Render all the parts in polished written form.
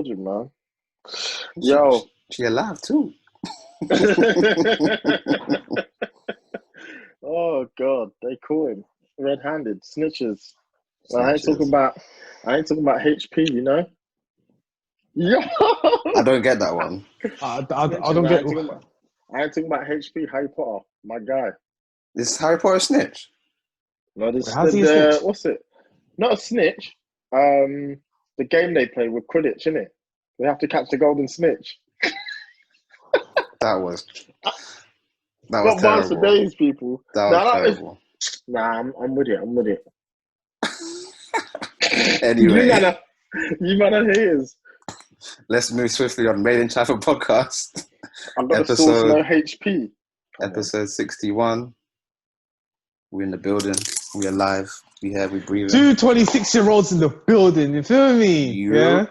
building, man. Yo. She alive too. Oh God, they caught him red-handed, snitches. I ain't Snitches. talking about HP, you know. Yo, I don't get that one. I Snitches, don't get. I ain't talking about HP, Harry Potter, my guy. Is Harry Potter a snitch? No, this Wait, how's he a snitch? what's it? Not a snitch. The game they play with Quidditch, innit? They have to catch the golden snitch. That was Got bars for terrible. days, people. That was terrible. I'm with it. I'm with it. Anyway, you man are haters. let's move swiftly on Made in Chafford podcast. I've got a source no HP. Episode 61. We're in the building. We're alive. We here. We breathing. 2 26-year-olds in the building. You feel me? Yeah.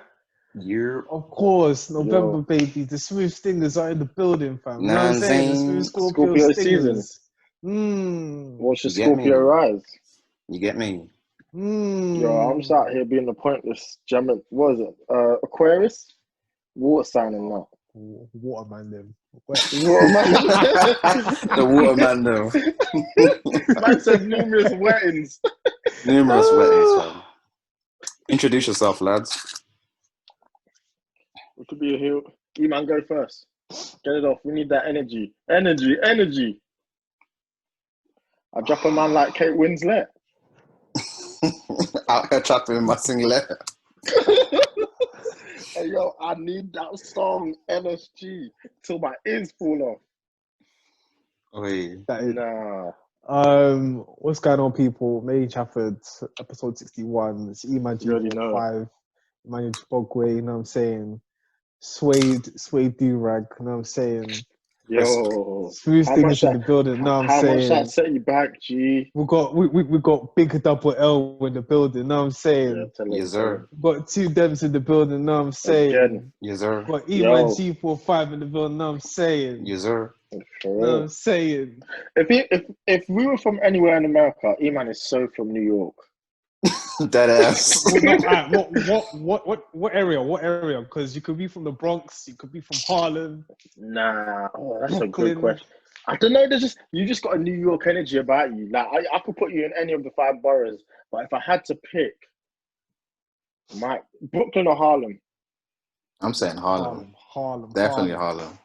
Of course, November baby. The smooth stingers are in the building, fam. You know what I'm saying? The smooth Scorpio stingers. Watch the Scorpio rise. You get me? Yo, I'm just out here being the pointless German. What is it? Aquarius? Water sign and that. Waterman them. The waterman though. Man said numerous wettings. Numerous wettings, fam. Introduce yourself, lads. We could be a heel. Eman, go first. Get it off. We need that energy. Energy. I drop a man like Kate Winslet. Out here trapping in my singlet. Hey, yo, I need that song, NSG, till my ears fall off. Oi. Nah. What's going on, people? Made in Chafford, episode 61. It's Eman G5. Emmanuel Chibogwe, you know what I'm saying? Suede do-rag, you know what I'm saying? Yo, smooth stingers in the building, you know what I'm saying? How much that set you back, G? We got big double L in the building, you know what I'm saying? Yes, sir. We got 2 Dems in the building, you know what I'm saying? Again. Yes, sir. We got Eman G45 in the building, you know what I'm saying? Yes, sir. You know what I'm saying? If we were from anywhere in America, Eman is so from New York. Dead ass. What area? What area? Because you could be from the Bronx, you could be from Harlem. Nah, that's Brooklyn. a good question. I don't know. You just got a New York energy about you. Like I could put you in any of the 5 boroughs, but if I had to pick, Brooklyn or I'm saying Harlem. Definitely Harlem.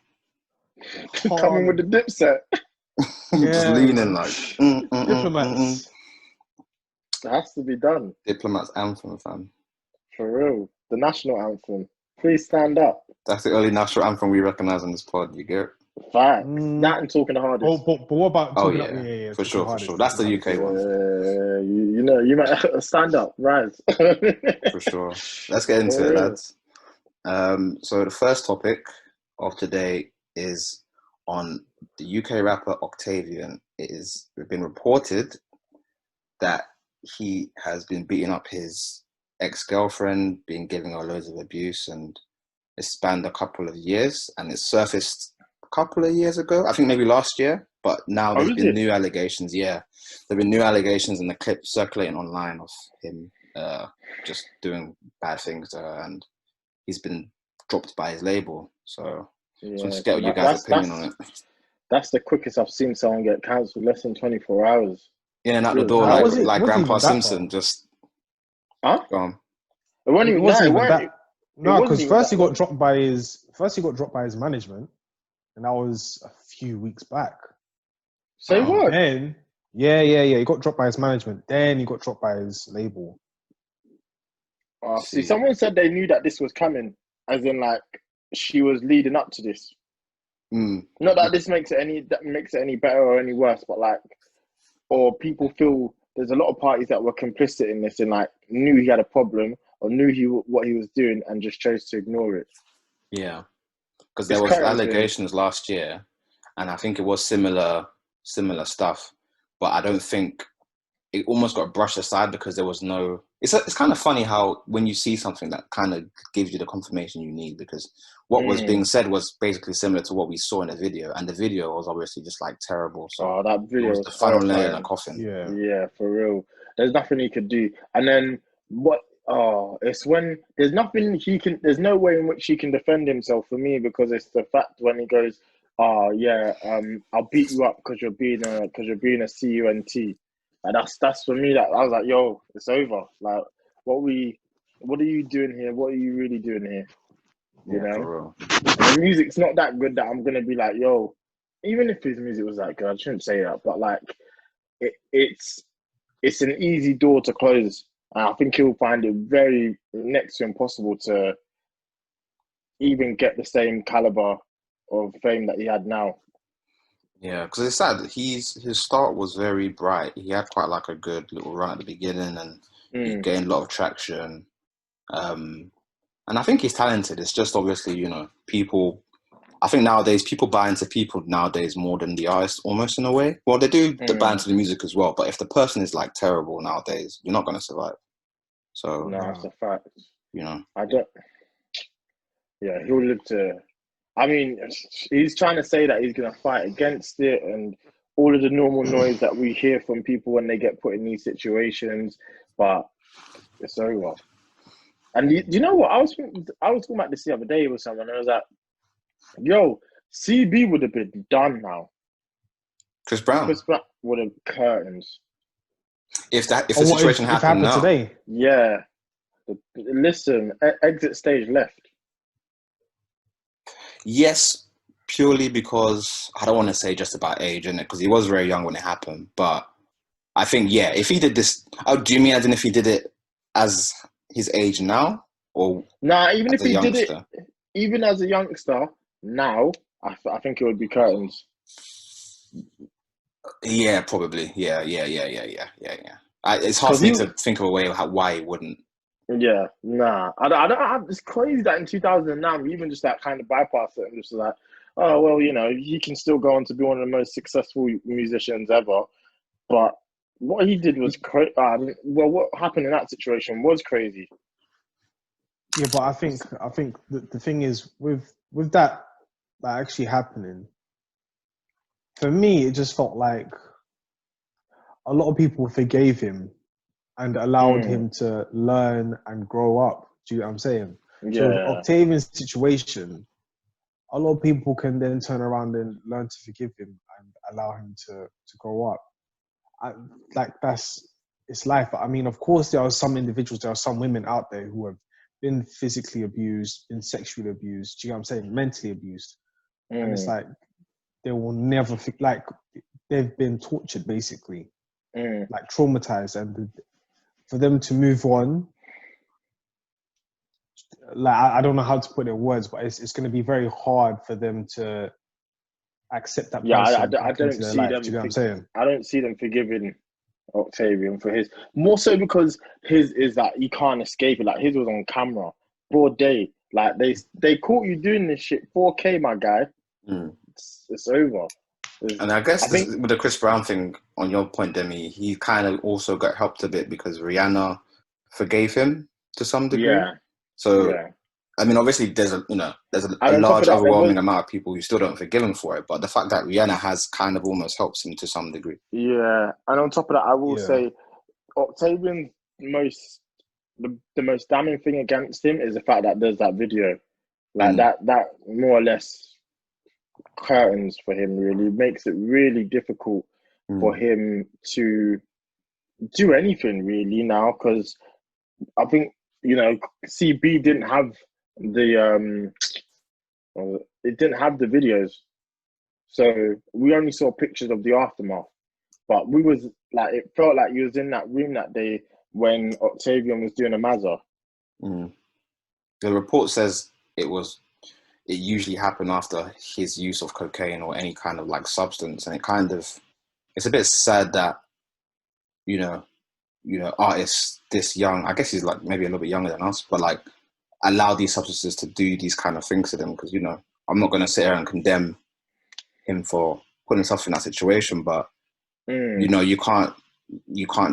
Coming with the dip set. Just leaning like Diplomats. It has to be done. Diplomats anthem, fam. For real. The national anthem. Please stand up. That's the only national anthem we recognise on this pod, you get? Facts. That and Talking the Hardest. But what about Talking yeah, for sure. That's the UK one. You might stand up, rise. For sure. Let's get into it, lads. So the first topic of today is on the UK rapper Octavian. It's been reported that he has been beating up his ex-girlfriend, been giving her loads of abuse, and it spanned a couple of years, and it surfaced a couple of years ago, I think maybe last year, but now there's been new allegations. Yeah, there have been new allegations in the clip circulating online of him just doing bad things to her, and he's been dropped by his label. So just get your guys' opinion on it. That's the quickest I've seen someone get cancelled, less than 24 hours. In and out the door, like Grandpa Simpson, just gone. It wasn't even that. No, because first he got dropped by his management, and that was a few weeks back. Say what? Then he got dropped by his management. Then he got dropped by his label. See, someone said they knew that this was coming, as in like she was leading up to this. Not that this makes it any better or any worse, but like, or people feel there's a lot of parties that were complicit in this and like knew he had a problem or knew what he was doing and just chose to ignore it. Yeah, because there was allegations last year, and I think it was similar stuff, but I don't think it almost got brushed aside because there was no. It's kind of funny how when you see something that kind of gives you the confirmation you need, because what was being said was basically similar to what we saw in the video, and the video was obviously just like terrible. So that video was the final nail in the coffin. Yeah, for real. There's nothing he could do. And then what Oh, it's when there's nothing there's no way in which he can defend himself for me, because it's the fact when he goes, "Oh yeah, I'll beat you up because you're being a cunt." And that's for me. That I was like, "Yo, it's over." Like, what are you doing here? What are you really doing here? You know? For real. And the music's not that good that I'm gonna be like, "Yo," even if his music was that good, I shouldn't say that, but like, it's an easy door to close. And I think he'll find it very next to impossible to even get the same caliber of fame that he had now. Yeah, because it's sad. His start was very bright. He had quite like a good little run at the beginning, and he gained a lot of traction. And I think he's talented. It's just obviously, people. I think nowadays people buy into people nowadays more than the artist, almost in a way. Well, they do buy into the music as well, but if the person is like terrible nowadays, you're not going to survive. So no, that's a fact. I don't. Yeah, he'll live to. I mean, he's trying to say that he's going to fight against it and all of the normal noise that we hear from people when they get put in these situations, but it's over. And do you know what? I was talking about this the other day with someone, and I was like, "Yo, CB would have been done now. Chris Brown would have curtains. If the situation happened now today, yeah. Listen, exit stage left. Yes, purely because I don't want to say just about age, innit? Because he was very young when it happened. But I think, yeah, if he did this, do you mean as in if he did it as his age now, or even if he did it, even as a youngster now, I think it would be curtains. Yeah, probably. Yeah. It's hard for me to think of a way why he wouldn't. Yeah, nah. I don't. It's crazy that in 2009 we even just like kind of bypass it and just like, oh well, he can still go on to be one of the most successful musicians ever. But what he did was crazy. Well, what happened in that situation was crazy. Yeah, but I think the thing is with that actually happening, for me, it just felt like a lot of people forgave him and allowed him to learn and grow up. Do you know what I'm saying? Yeah. So with Octavian's situation, a lot of people can then turn around and learn to forgive him and allow him to grow up. It's life. I mean, of course, there are some individuals, there are some women out there who have been physically abused, been sexually abused. Do you know what I'm saying? Mentally abused. And it's like, they will never, like, they've been tortured, basically. Like, traumatized. And for them to move on, like, I don't know how to put it in words, but it's going to be very hard for them to accept that person. Yeah, I don't see them. Do you know what I'm saying? I don't see them forgiving Octavian for his, more so because his is that he can't escape it. Like, his was on camera, broad day. Like, they caught you doing this shit 4K, my guy. It's over. And I guess with the Chris Brown thing, on your point, Demi, he kind of also got helped a bit because Rihanna forgave him to some degree. Yeah. So, yeah. I mean, obviously, there's a large, overwhelming amount of people who still don't forgive him for it. But the fact that Rihanna has kind of almost helps him to some degree. Yeah, and on top of that, I will say, Octavian's the most damning thing against him is the fact that there's that video, like that more or less curtains for him. Really makes it really difficult for him to do anything really now, because I think CB didn't have the it didn't have the videos, so we only saw pictures of the aftermath. But we was like, it felt like you was in that room that day when Octavian was doing a mazza. The report says it usually happened after his use of cocaine or any kind of like substance, and it's a bit sad that artists this young, I guess he's like maybe a little bit younger than us, but like allow these substances to do these kind of things to them. Because I'm not going to sit here and condemn him for putting himself in that situation, but you can't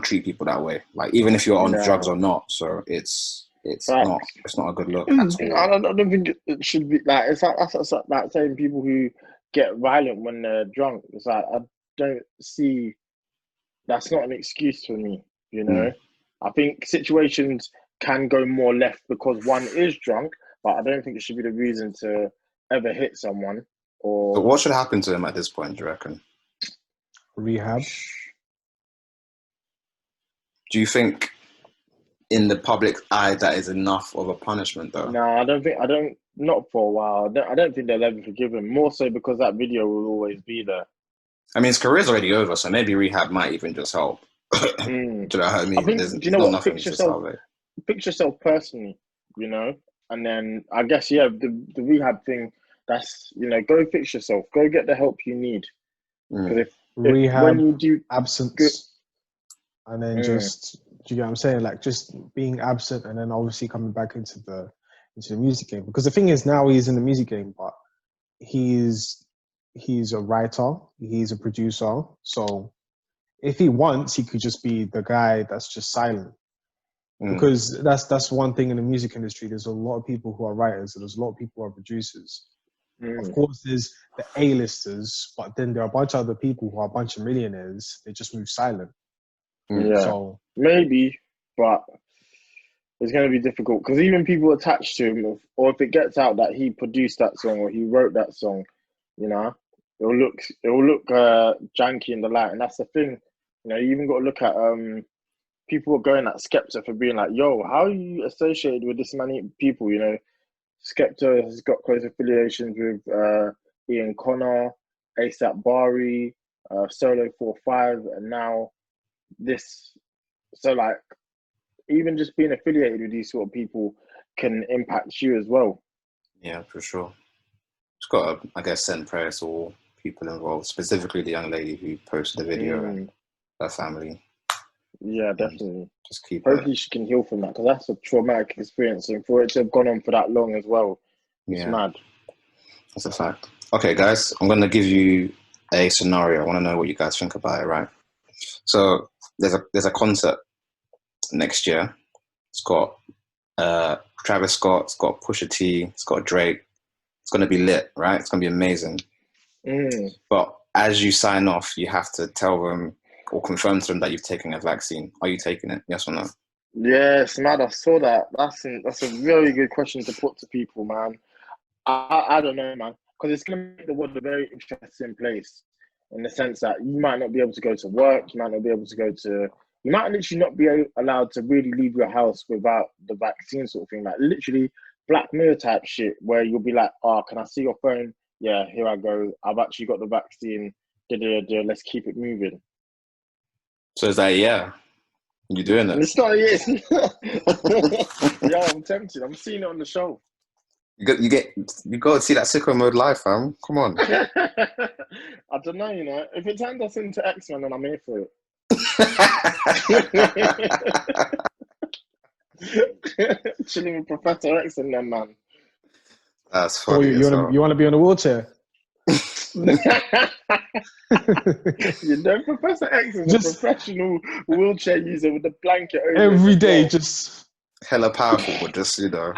treat people that way, like even if you're on drugs or not. So it's not a good look at all. I don't think it should be like, it's like that's like saying people who get violent when they're drunk. It's like, I don't see, that's not an excuse for me. I think situations can go more left because one is drunk, but I don't think it should be the reason to ever hit someone. Or So what should happen to him at this point, do you reckon? Rehab. Do you think in the public eye that is enough of a punishment, though? No, I don't, not for a while. I don't think they'll ever forgive him, more so because that video will always be there. I mean, his career's already over, so maybe rehab might even just help. Do you know what I mean? I think, do you know what? Fix yourself personally, you know, and then I guess, yeah, the rehab thing, that's, you know, go fix yourself, go get the help you need. Because if rehab, when you do absence, and then just, do you get what I'm saying? Like just being absent and then obviously coming back into the music game. Because the thing is, now he's in the music game, but he's a writer, he's a producer. So if he wants, he could just be the guy that's just silent. Because that's one thing in the music industry. There's a lot of people who are writers, and there's a lot of people who are producers. Of course, there's the A-listers, but then there are a bunch of other people who are a bunch of millionaires. They just move silent. Yeah, so maybe, but it's going to be difficult because even people attached to him, or if it gets out that he produced that song or he wrote that song, you know, it'll look janky in the light, and that's the thing. You know, you even got to look at people are going at Skepta for being like, "Yo, how are you associated with this many people?" You know, Skepta has got close affiliations with Ian Connor, ASAP Bari, Solo 45, and now this. So like, even just being affiliated with these sort of people can impact you as well. Yeah, for sure. Just got to, I guess, send prayers to all people involved, specifically the young lady who posted the video and her family. Yeah, definitely. Just keep. Hopefully, she can heal from that, because that's a traumatic experience, and for it to have gone on for that long as well, it's mad. That's a fact. Okay, guys, I'm going to give you a scenario. I want to know what you guys think about it, right? So there's a concert next year. It's got Travis Scott, it's got Pusha T, it's got Drake. It's going to be lit, right? It's going to be amazing. But as you sign off, you have to tell them or confirm to them that you've taken a vaccine. Are you taking it? Yes or no? Yes, man, I saw that. That's a very good question to put to people, man. I don't know, man, because it's going to make the world a very interesting place in the sense that you might not be able to go to work, you might not be able to you might literally not be allowed to really leave your house without the vaccine sort of thing. Like literally Black Mirror type shit where you'll be like, oh, can I see your phone? Yeah, here I go. I've actually got the vaccine. Let's keep it moving. So is that, yeah, you're doing it? It's not, yeah, I'm tempted. I'm seeing it on the show. You got to see that Sicko Mode live, fam. Come on. I don't know, you know. If it turns us into X-Men, then I'm here for it. Chilling with Professor X and them, man. That's funny. You want to be on a wheelchair? You know, Professor X is a professional wheelchair user with the blanket over every day, just hella powerful, but just, you know.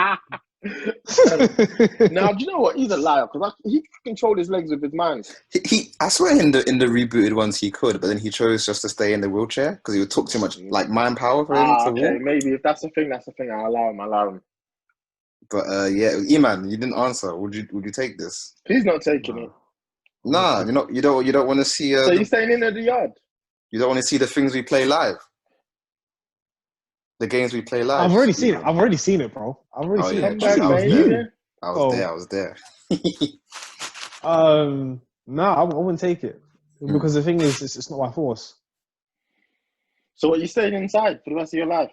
Now, do you know what? He's a liar because he controlled his legs with his mind. I swear in the rebooted ones he could, but then he chose just to stay in the wheelchair because he would talk too much like mind power for him to walk. Maybe if that's the thing, I'll allow him. But yeah, Eman, you didn't answer. Would you take this? He's not taking it. Nah, you're not. You don't want to see. So you're staying in the yard? You don't want to see the things we play live. The games we play live. I've already seen it. I've already seen it, bro. I've already seen it. I was there. No, I wouldn't take it because the thing is, it's not by force. So what, you staying inside for the rest of your life?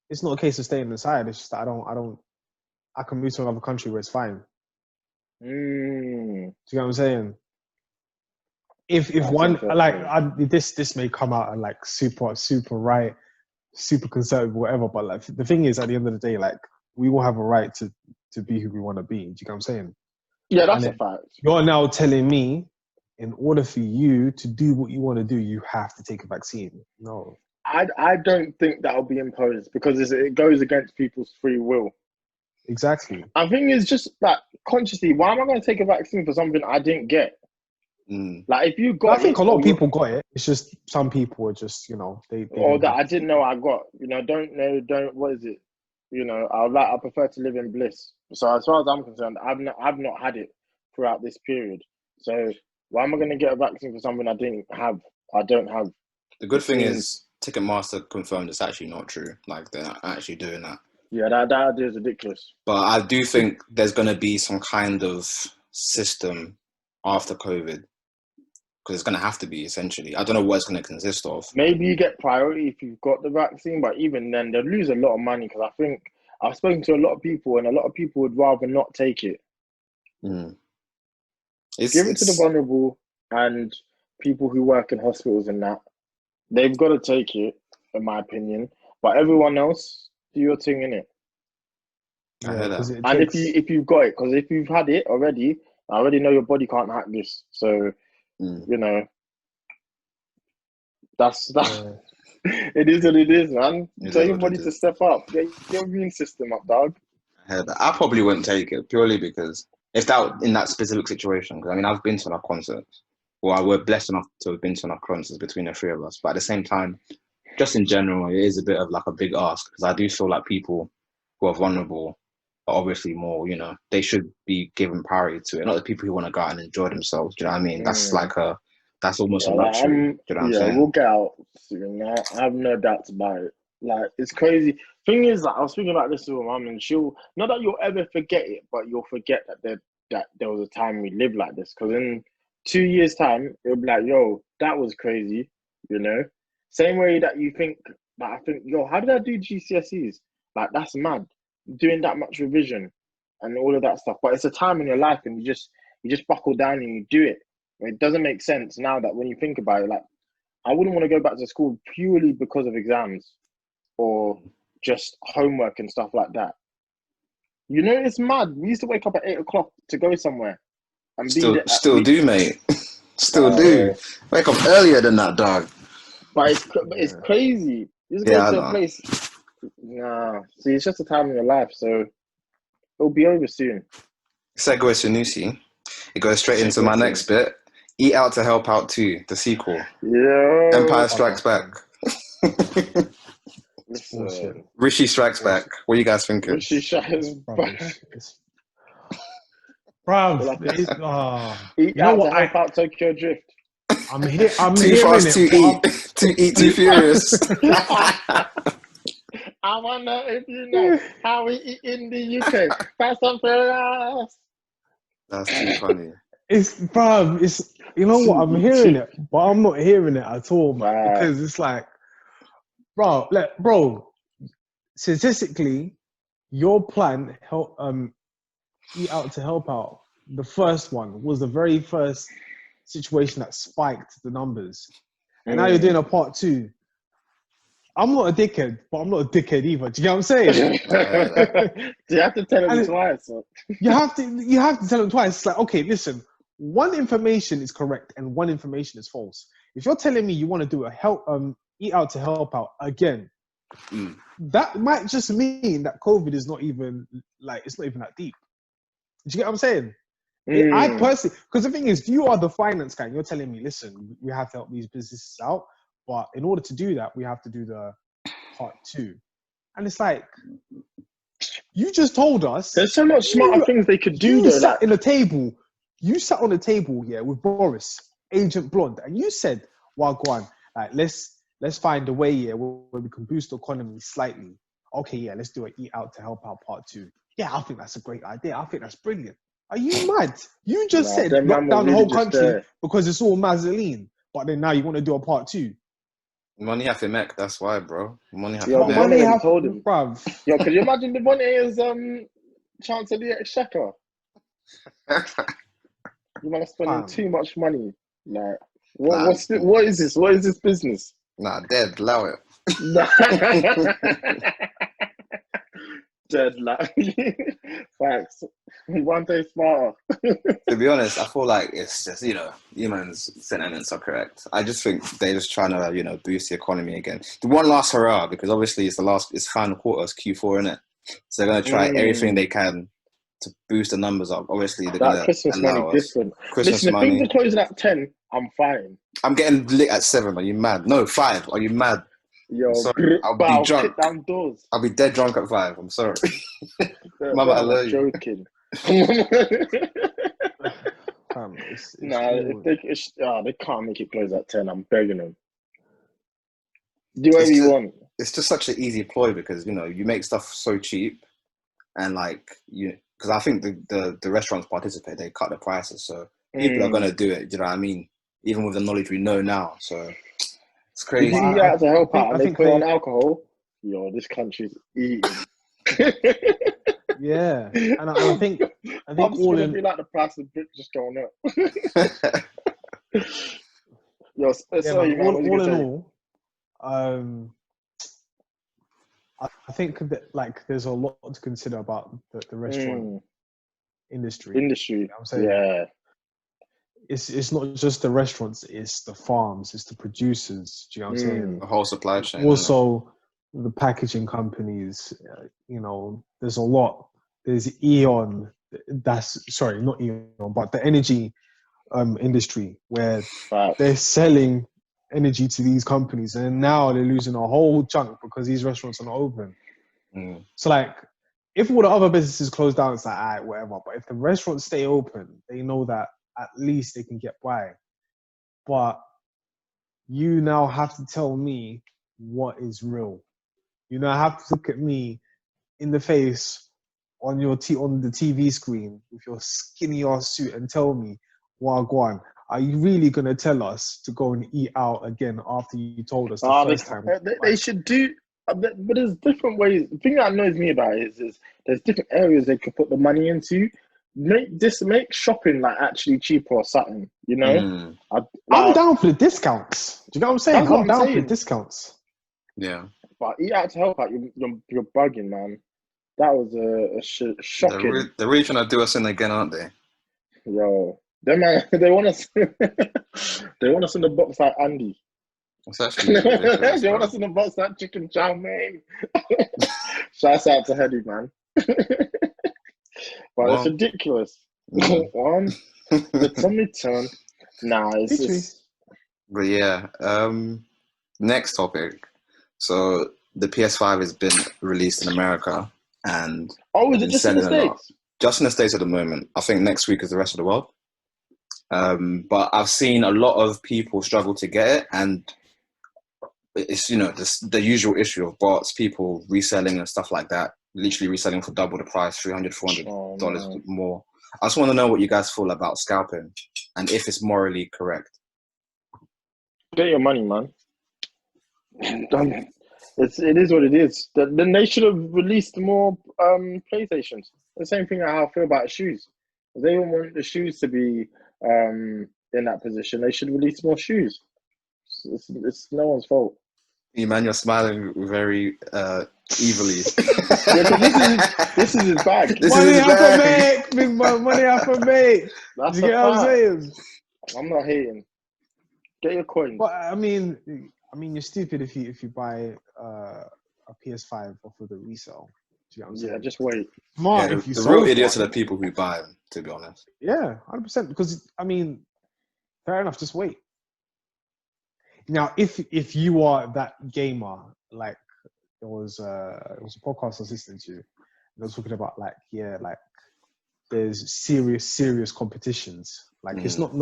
It's not a case of staying inside. It's just that I can move to another country where it's fine. Do you know what I'm saying? If one like this may come out and like super right, super conservative, whatever. But like the thing is, at the end of the day, like we all have a right to be who we want to be. Do you know what I'm saying? Yeah, that's a fact. You're now telling me, in order for you to do what you want to do, you have to take a vaccine. No. I don't think that'll be imposed because it goes against people's free will. Exactly. I think it's just like consciously, why am I going to take a vaccine for something I didn't get? Like if you got, I think a lot of people got it. It's just some people are just, they or that I didn't know I got. Don't. What is it? I prefer to live in bliss. So as far as I'm concerned, I've not had it throughout this period. So why am I going to get a vaccine for something I don't have? The good thing is, Ticketmaster confirmed it's actually not true. Like, they're not actually doing that. Yeah, that idea is ridiculous. But I do think there's going to be some kind of system after COVID, because it's going to have to be, essentially. I don't know what it's going to consist of. Maybe you get priority if you've got the vaccine, but even then, they'll lose a lot of money, because I think I've spoken to a lot of people, and a lot of people would rather not take it. Give it to the vulnerable and people who work in hospitals and that. They've got to take it, in my opinion. But everyone else, do your thing, innit? I heard that. And if you've got it, because if you've had it already, I already know your body can't hack this. So, that's it is what it is, man. Tell your body to step up. Get your immune system up, dog. I heard that. I probably wouldn't take it purely because if that in that specific situation, because I've been to enough concerts. Well, we're blessed enough to have been to enough concerts between the three of us. But at the same time, just in general, it is a bit of like a big ask, because I do feel like people who are vulnerable are obviously more, they should be given priority to it. Not the people who want to go out and enjoy themselves. Do you know what I mean? That's that's almost a luxury. Do you know what I'm saying? We'll get out soon. I have no doubts about it. Like, it's crazy. Thing is, like, I was thinking about this with my mum, and not that you'll ever forget it, but you'll forget that there was a time we lived like this. Because in 2 years' time, it'll be like, yo, that was crazy, Same way that you think, that I think, yo, how did I do GCSEs? Like, that's mad. Doing that much revision and all of that stuff. But it's a time in your life, and you just buckle down and you do it. It doesn't make sense now that when you think about it, like, I wouldn't want to go back to school purely because of exams or just homework and stuff like that. It's mad. We used to wake up at 8 o'clock to go somewhere. And still do, mate. Still do. Wake up earlier than that, dog. But it's crazy. You just go to a place. Nah. See, it's just a time in your life, so it'll be over soon. Segue Sanusi. It goes straight into my next bit. Eat Out to Help Out 2, the sequel. Yeah. Empire Strikes Back. Rishi Strikes Back. What are you guys thinking? Rishi Strikes Back. Eat Out to Help Out Tokyo Drift. I'm here. Too fast to eat. Too eat, too furious. I wonder if you know how we eat in the UK. Fast and Furious. That's too funny. It's what, I'm hearing it, but I'm not hearing it at all, man. Because it's like, bro, statistically, your plan Eat Out to Help Out, the first one was the very first situation that spiked the numbers. And now you're doing a part 2. I'm not a dickhead, but I'm not a dickhead either. Do you get what I'm saying? Do you have to tell them twice? You have to tell them twice. It's like, okay, listen, one information is correct and one information is false. If you're telling me you want to do Eat Out to Help Out again, that might just mean that COVID is not even it's not even that deep. Do you get what I'm saying? I personally, because the thing is, you are the finance guy. You're telling me, listen, we have to help these businesses out, but in order to do that, we have to do the part 2. And it's like, you just told us. There's so much smarter things they could do. You sat on the table, with Boris, Agent Blonde, and you said, well, go on, let's find a way where we can boost the economy slightly. Okay, let's do Eat Out to Help Out part 2. Yeah, I think that's a great idea. I think that's brilliant. Are you mad? You just said lock down the whole country because it's all Mazzoline, but then now you want to do a part 2. Money have to make. That's why, bro. Money have to make. Money have told him, bruv. Yo, could you imagine the money is Chancellor the Exchequer? You man are spending too much money. Like, what is this? What is this business? Nah, dead. Allow it. Dead, facts. One day smarter. To be honest, I feel like it's just, Eman's sentiments are correct. I just think they're just trying to, boost the economy again. The one last hurrah, because obviously it's final quarter, it's Q4, innit? So they're going to try everything they can to boost the numbers up. Obviously, they're that Christmas money different. Christmas Listen, money. if things are closing at 10, I'm fine. I'm getting lit at 7. Are you mad? No, 5. Are you mad? Yo, I'll be drunk. Kick down doors. I'll be dead drunk at 5. I'm sorry. Mama, I love you. Joking. They can't make it close at 10. I'm begging them. Do whatever you want. It's just such an easy ploy because, you know, you make stuff so cheap and like because I think the restaurants participate, they cut the prices. So people are going to do it. Do you know what I mean? Even with the knowledge we know now. So it's crazy. If you have to help out and they put on alcohol, yo, this country's eating. Yeah. And I think I'm all in. Be like the price of bricks just going up. Yo, sorry, man, all in all, I think that like there's a lot to consider about the restaurant industry. You know what I'm saying? Yeah. It's not just the restaurants, it's the farms, it's the producers. Do you know what I'm saying? The whole supply chain. Also, the packaging companies, you know, there's a lot. There's Eon, sorry, not Eon, but the energy industry where they're selling energy to these companies, and now they're losing a whole chunk because these restaurants are not open. So like, if all the other businesses close down, it's like, all right, whatever. But if the restaurants stay open, they know that at least they can get by. But you now have to tell me what is real. You now have to look at me in the face on the TV screen with your skinny ass suit and tell me, Wagwan, are you really going to tell us to go and eat out again after you told us the first time? They should do, but there's different ways. The thing that annoys me about it is there's different areas they could put the money into. Make shopping like actually cheaper or something, you know? I'm down for the discounts. Do you know what I'm saying? I'm down for the discounts. Yeah. But eat out to help out, you're bugging, man. That was a shocking. They're really trying to do us in again, aren't they? Yo. They want us. They want us in the box like Andy. It's actually ridiculous, they want us in the box like chicken chow mein. Shouts out to Hedy, man. But it's ridiculous. One, the tummy turn. Nah, it's. But yeah, next topic. So the PS5 has been released in America, and is it just in the States? Just in the States at the moment. I think next week is the rest of the world. But I've seen a lot of people struggle to get it, and it's, you know, the usual issue of bots, people reselling and stuff like that, literally reselling for double the price, $300, $400 more. I just want to know what you guys feel about scalping and if it's morally correct. Get your money, man. It is what it is. Then they should have released more PlayStations. The same thing how I feel about shoes. If they don't want the shoes to be in that position, they should release more shoes. It's no one's fault. Eman, you're smiling very evilly. This is his bag. Money I can make, big man. Money I can make. That's you get what I'm saying? I'm not hating. Get your coins. But I mean, you're stupid if you buy a PS5 off of the resale. Do you know what I'm saying? Yeah, just wait. Smart yeah, if you the real idiots are the people who buy them, to be honest. Yeah, 100%. Because I mean, fair enough. Just wait. Now, if you are that gamer, like it was a podcast I was listening to, and I was talking about like there's serious competitions. Like it's not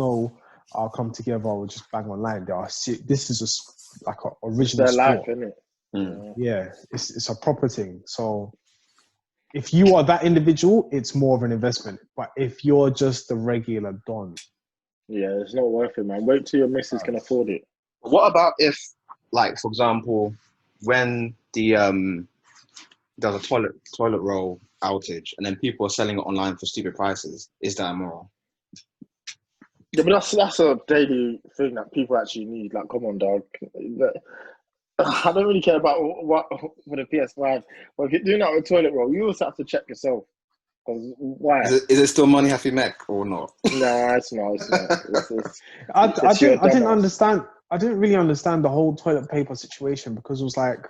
I'll come together or just bang online. This is just like an original sport. Life, isn't it? Yeah, it's a proper thing. So if you are that individual, it's more of an investment. But if you're just the regular don, yeah, it's not worth it, man. Wait till your missus can afford it. What about if, like, for example, when there's a toilet roll outage and then people are selling it online for stupid prices? Is that immoral? Yeah, but that's a daily thing that people actually need. Like, come on, dog. I don't really care about what for the PS5. But if you're doing that with toilet roll, you also have to check yourself. Because why? Is it still money happy mech or not? No, it's not. It's not. I didn't understand. I didn't really understand the whole toilet paper situation because it was like,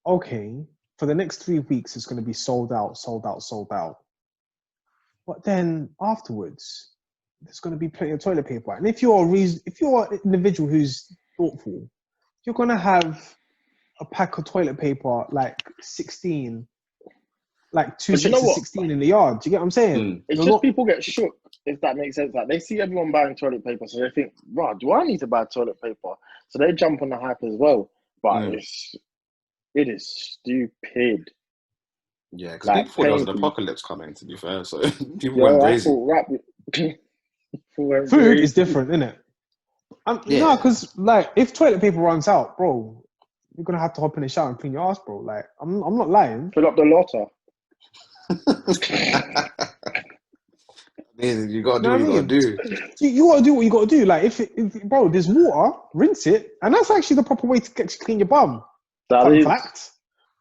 okay, for the next 3 weeks, it's going to be sold out. But then afterwards, there's going to be plenty of toilet paper. And if you're an individual who's thoughtful, you're going to have a pack of toilet paper, like 16, like two sets of 16 in the yard. Do you get what I'm saying? It's just people get shook, if that makes sense. Like, they see everyone buying toilet paper, so they think, right, do I need to buy toilet paper? So they jump on the hype as well. But it is stupid. Yeah, because people thought there was an apocalypse coming, to be fair. So people went crazy. Food is different, isn't it? No, because like if toilet paper runs out, bro, you're gonna have to hop in the shower and clean your ass, bro. Like I'm not lying. Fill up the lotter. You gotta do what you gotta do. You gotta do what you gotta do. Like if bro, there's water, rinse it, and that's actually the proper way to clean your bum. Fun fact.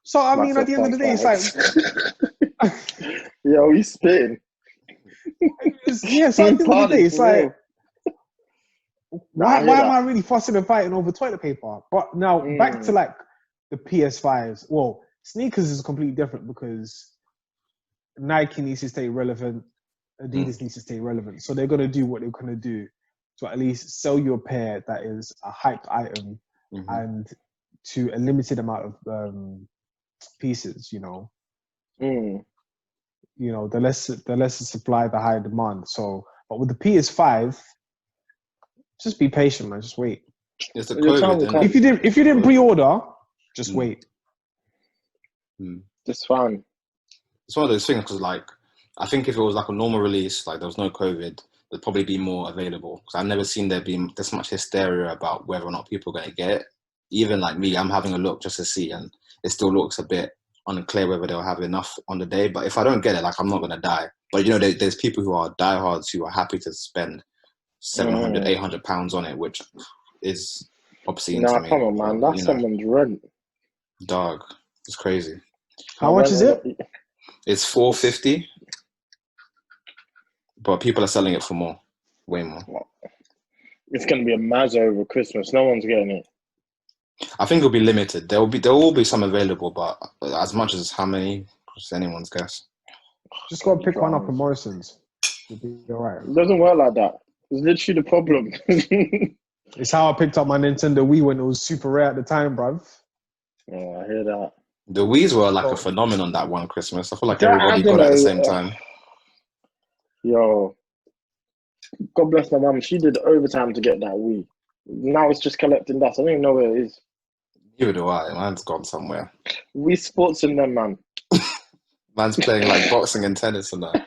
So I mean, at the end of the day, it's like, yo, he's spitting. So at the end of the day, it's like, why am I really fussing and fighting over toilet paper? But now back to like the PS5s. Well, sneakers is completely different because Nike needs to stay relevant, Adidas needs to stay relevant. So they're gonna do what they're gonna do to at least sell you a pair that is a hyped item and to a limited amount of pieces. You know, the less the supply, the higher demand. So, but with the PS5, just be patient, man. Just wait. It's the COVID. If you didn't pre-order, just wait. It's fine. It's one of those things because, like, I think if it was like a normal release, like there was no COVID, there'd probably be more available. Because I've never seen there be this much hysteria about whether or not people are going to get it. Even like me, I'm having a look just to see, and it still looks a bit unclear whether they'll have enough on the day. But if I don't get it, like, I'm not going to die. But there's people who are diehards who are happy to spend 700, 800 pounds on it, which is obscene to me. Come on, man. That's someone's rent. Dog. It's crazy. How much is it? It's 450. But people are selling it for more. Way more. It's going to be a mazza over Christmas. No one's getting it. I think it'll be limited. There will be some available, but as much as how many, it's anyone's guess. Just go and pick one up at Morrison's. You'll be all right. It doesn't work like that. It's literally the problem. It's how I picked up my Nintendo Wii when it was super rare at the time, bruv. Oh, I hear that. The Wiis were like a phenomenon that one Christmas. I feel like everybody got it at the same time. Yo, God bless my mum. She did overtime to get that Wii. Now it's just collecting dust. I don't even know where it is. Neither do I. Mine's gone somewhere. Wii Sports and them, man. Man's playing like boxing and tennis and that.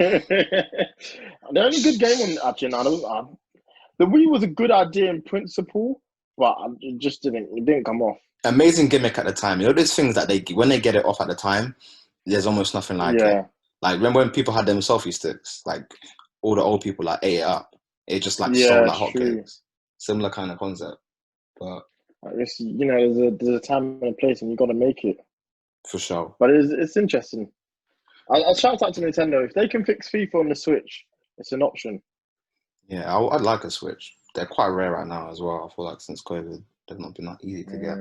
The only good game on actually, no, the Wii was a good idea in principle, but it just didn't come off. Amazing gimmick at the time. There's things that when they get it off at the time, there's almost nothing like it. Like remember when people had them selfie sticks, like all the old people like ate it up. It just like sold like hotcakes. Similar kind of concept, but I guess there's a time and a place, and you got to make it for sure. But it's interesting. I'll shout out to Nintendo if they can fix FIFA on the Switch. It's an option. Yeah, I'd like a Switch. They're quite rare right now as well. I feel like since COVID, they've not been that easy to get.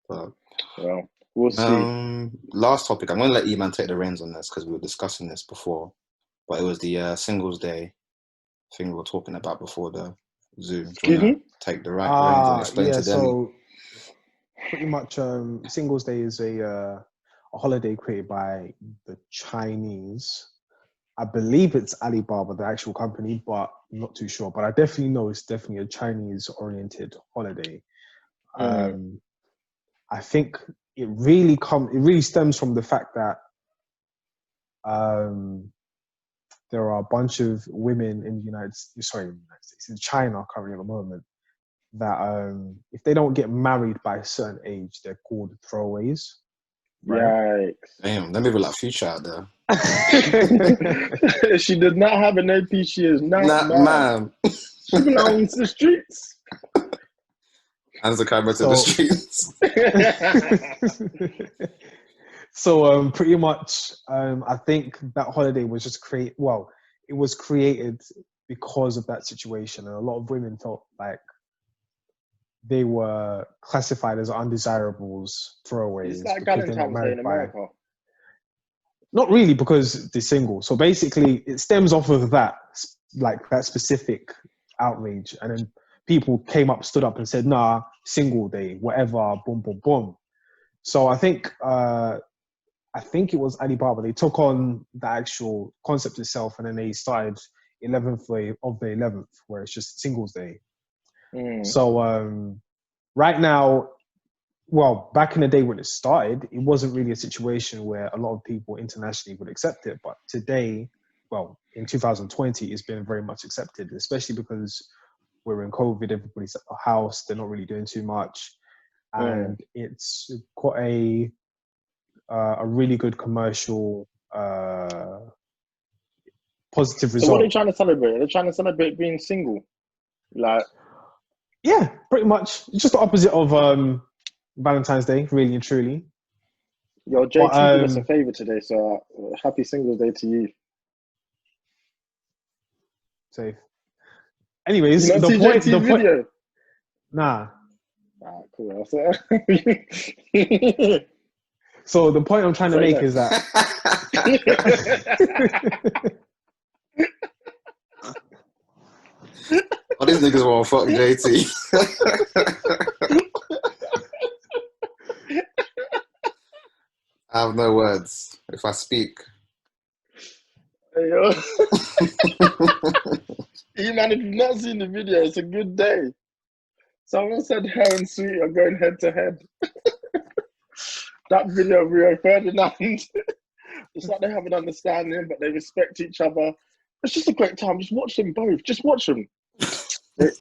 But well, we'll see. Last topic. I'm going to let Eman take the reins on this because we were discussing this before. But it was the Singles Day thing we were talking about before the Zoom. Do you want to take the reins and explain to them? So pretty much Singles Day is a holiday created by the Chinese. I believe it's Alibaba, the actual company, but I'm not too sure. But I definitely know it's definitely a Chinese-oriented holiday. I think it really stems from the fact that there are a bunch of women in in China currently at the moment that if they don't get married by a certain age, they're called throwaways. Right? Damn, let me be like Future out there. She does not have an AP. She is not man. She belongs to the streets. Hands the camera to the streets. So pretty much, I think that holiday was just it was created because of that situation, and a lot of women felt like they were classified as undesirables, throwaways. It's like Valentine's Day in America. Not really, because they're single. So basically, it stems off of that, like that specific outrage, and then people stood up and said, "Nah, single day, whatever, boom, boom, boom." So I think it was Alibaba. They took on the actual concept itself, and then they started 11th day of the 11th, where it's just Singles Day. So right now, well, back in the day when it started, it wasn't really a situation where a lot of people internationally would accept it. But today, well, in 2020, it's been very much accepted, especially because we're in COVID, everybody's at the house, they're not really doing too much. And it's got a really good commercial positive result. So what are they trying to celebrate? Are they trying to celebrate being single? Yeah, pretty much. It's just the opposite of Valentine's Day, really and truly. Yo, JT did us a favour today, so happy Singles Day to you. Safe. Anyways, you the point. Video? Nah. Alright, cool. So the point I'm trying to make is that. Oh, these niggas want to fuck JT. I have no words if I speak. Hey, yo. Eman, if you've not seen the video, it's a good day. Someone said her and Sweet are going head to head. That video of Rio Ferdinand. It's like they have an understanding, but they respect each other. It's just a great time. Just watch them both. Just watch them. Then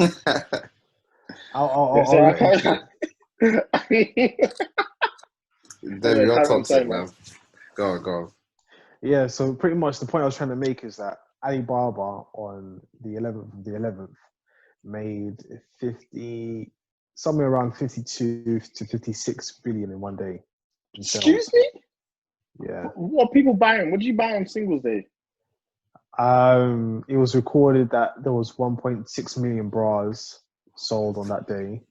you're toxic, man. Go on. Yeah, so pretty much the point I was trying to make is that Alibaba on the 11th of the 11th made somewhere around 52 to 56 billion in one day. Excuse me? Yeah. What are people buying? What did you buy on Singles Day? It was recorded that there was 1.6 million bras sold on that day.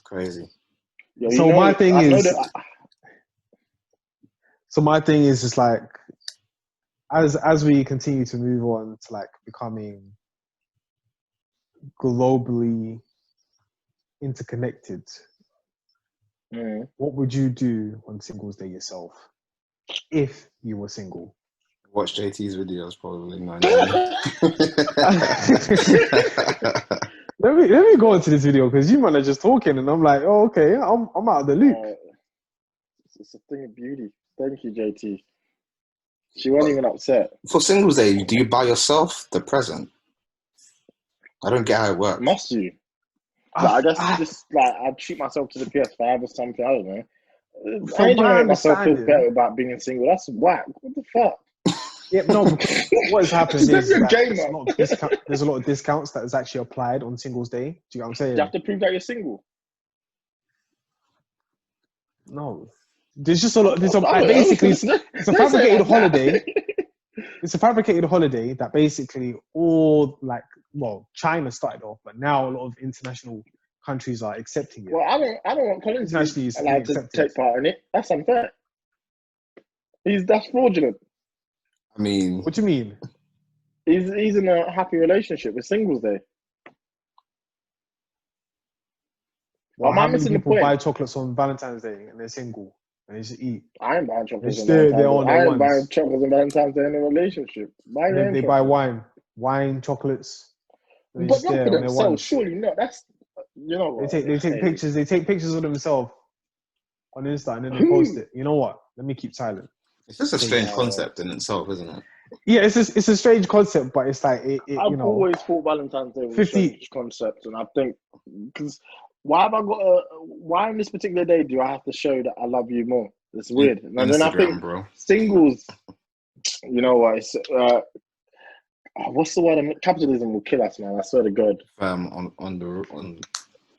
Crazy. Yeah, so my thing is just like, as we continue to move on to like becoming globally interconnected, what would you do on Singles Day yourself if you were single? Watch JT's videos, probably. Let me go into this video, because you man are just talking, and I'm like, oh, okay, I'm out of the loop. It's a thing of beauty. Thank you, JT. She wasn't even upset. For Singles Day, do you buy yourself the present? I don't get how it works. Must you? I guess just like I'd treat myself to the PS5 or something. I don't know. I ain't trying to make myself feel better about being single. That's whack. What the fuck? Yeah, no, because what has happened is that there's a lot of discounts that is actually applied on Singles Day. Do you know what I'm saying? You have to prove that you're single. No. There's just a lot. Basically, it's a fabricated holiday. It's a fabricated holiday that basically China started off, but now a lot of international countries are accepting it. Well, I don't want Collins allowed to take part in it. That's unfair. That's fraudulent. I mean, what do you mean? He's in a happy relationship with Singles Day. Well, how many people buy chocolates on Valentine's Day and they're single and they just eat? I ain't buying chocolates on Valentine's Day. I ain't buying chocolates on Valentine's Day in a relationship. They buy wine, chocolates. But not for themselves, surely not. That's, you know what? They take pictures. They take pictures of themselves on Insta and then they post it. You know what? Let me keep silent. It's just a strange concept in itself, isn't it? Yeah, it's a strange concept, but it's like I've always thought Valentine's Day was a strange concept, and I think because why in this particular day do I have to show that I love you more? It's weird. And then I think singles, you know what? It's what's the word? Capitalism will kill us, man. I swear to God.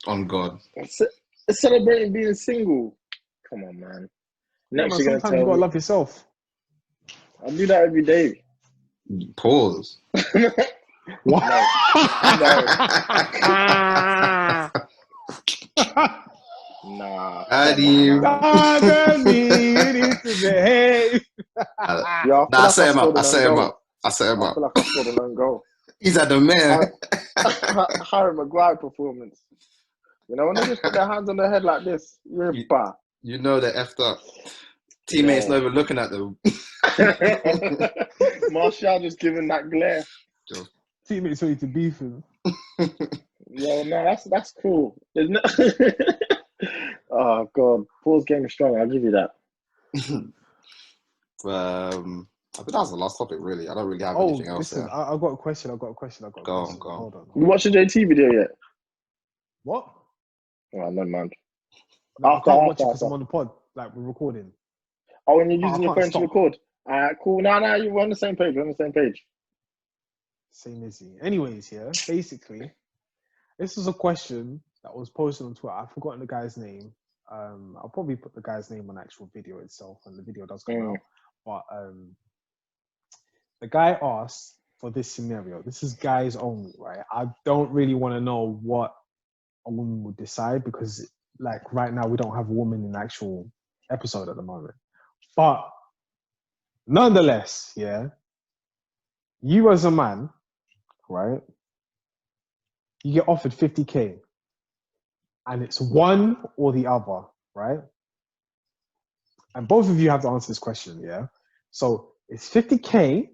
On God. It's celebrating being single. Come on, man. Sometimes you gotta love yourself. I do that every day. Pause. What? Nah. How do you? Hey. Yeah, I set him up. I set him up. I feel like I scored an own goal. He's at the man. Harry Maguire performance. You know, when they just put their hands on their head like this, you know they're effed up. Teammates not even looking at them. Martial just giving that glare. Teammates ready to beef him. Yo, no, that's cool. Oh God, Paul's game is strong. I'll give you that. I think that was the last topic, really. I don't really have anything else. Listen, I've got a question. Go on. Hold on. You watched the JT video yet? What? Oh, no, man. No, I can't watch it because I'm on the pod. Like, we're recording. Oh, when you're using your phone to record? Cool. No, we're on the same page. Same as you. Anyways, yeah, basically, this is a question that was posted on Twitter. I've forgotten the guy's name. I'll probably put the guy's name on the actual video itself when the video does come out. But the guy asked for this scenario. This is guys only, right? I don't really want to know what a woman would decide because, like, right now we don't have a woman in the actual episode at the moment. But nonetheless, yeah, you as a man, right? You get offered 50K and it's one or the other, right? And both of you have to answer this question, yeah? So it's 50K,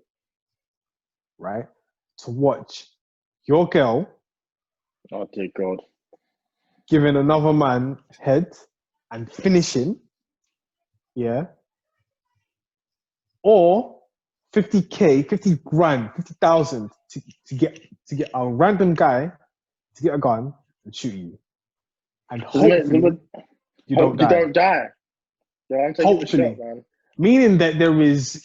right, to watch your girl, oh dear God, giving another man head and finishing, yeah? Or 50K, 50 grand, 50,000 to get a random guy to get a gun and shoot you. And hopefully you don't die. Yeah, I'm taking the shot, man. Meaning that there is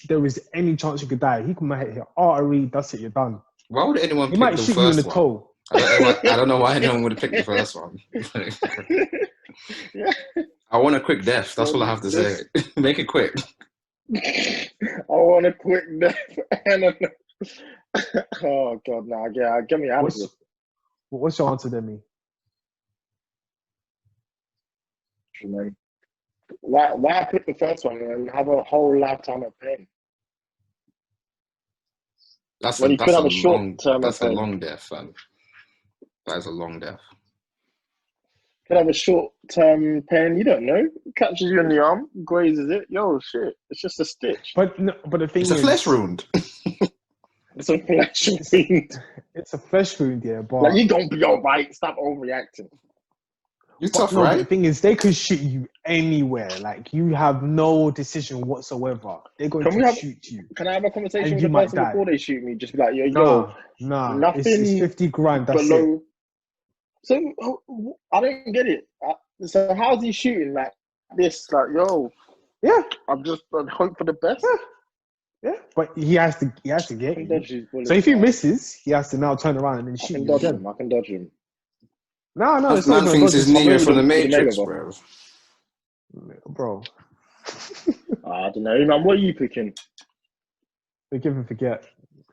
any chance you could die. He might hit your artery, that's it, you're done. Why would anyone pick the first one? He might shoot you in the toe. I don't know why anyone would pick the first one. Yeah. I want a quick death. That's all I have to say. Make it quick. I want a quick death. Oh God, no! Yeah, get me out of here. What's your answer, Demi? Why pick the first one and have a whole lifetime of pain? That's a long death, fam. That is a long death. Could have a short-term pain. You don't know. It catches you in the arm, grazes it. Yo, shit! It's just a stitch. But the thing is, it's a flesh wound. It's a flesh wound. It's a flesh wound, yeah. But like, you don't be alright. Stop overreacting. You're tough, right? The thing is, they could shoot you anywhere. Like, you have no decision whatsoever. They're going to shoot you. Can I have a conversation with the person before they shoot me? Just be like, nothing. It's 50 grand. That's below. It. So I don't get it. So how's he shooting like this? Like, yeah. I'm just hope for the best. Yeah, but he has to get you. So if he misses, he has to now turn around and then shoot you again. I can dodge him. No, it's not thinks it's Neo from the Matrix, bro. I don't know, man. What are you picking? Forgive and forget.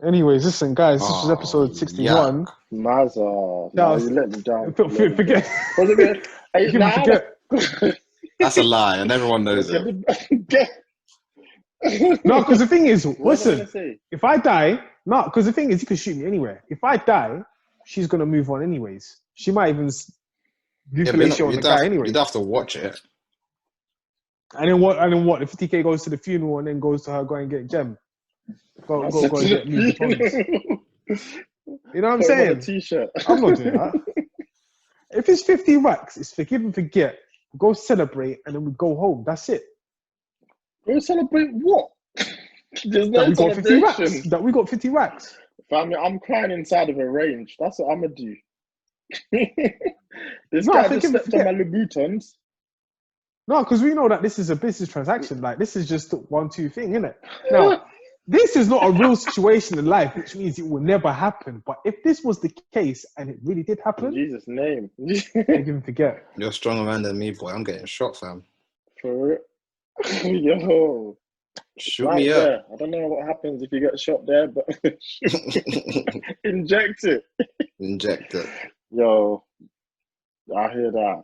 Anyways, listen, guys. This is episode 61. Mazza. No, you let me down. Forget. Forget. That's a lie, and everyone knows it. No, because the thing is, listen. If I die, because the thing is, you can shoot me anywhere. If I die, she's gonna move on anyways. She might even do fellatio on the guy anyway. You'd have to watch it. And then what? The 50K goes to the funeral and then goes to her go and get Gem. Go and get me. You know what I'm saying? T-shirt. I'm not doing that. If it's 50 racks, it's forgive and forget. Go celebrate and then we go home. That's it. Go celebrate what? There's no celebration. That we got 50 racks. Family, I'm crying inside of a range. That's what I'm gonna do. This guy just stepped on my Louboutins. No, because we know that this is a business transaction. Like, this is just 1-2 thing, isn't it? Now, this is not a real situation in life, which means it will never happen. But if this was the case and it really did happen, in Jesus' name, you can forget. You're a stronger man than me, boy. I'm getting shot, fam. For it, yo. Shoot me up. There. I don't know what happens if you get shot there, but inject it. Inject it. Yo, I hear that.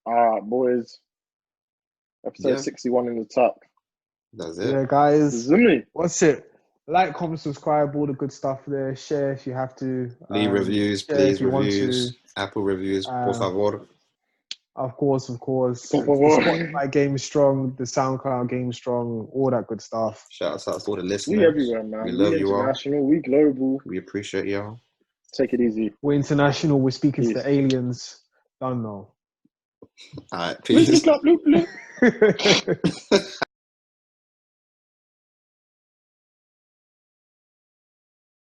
All right, boys. Episode 61 in the tuck. That's it. Yeah, guys. Zimmy. What's it? Like, comment, subscribe, all the good stuff there. Share if you have to. Leave reviews, please. Reviews. Apple reviews, por favor. Of course. Por The favor. Spotify game is strong. The SoundCloud game is strong. All that good stuff. Shout out to all the listeners. We everywhere, man. We love you all. International. We global. We appreciate y'all. Take it easy. We're international. We're speaking to the aliens. Don't know. All right, peace.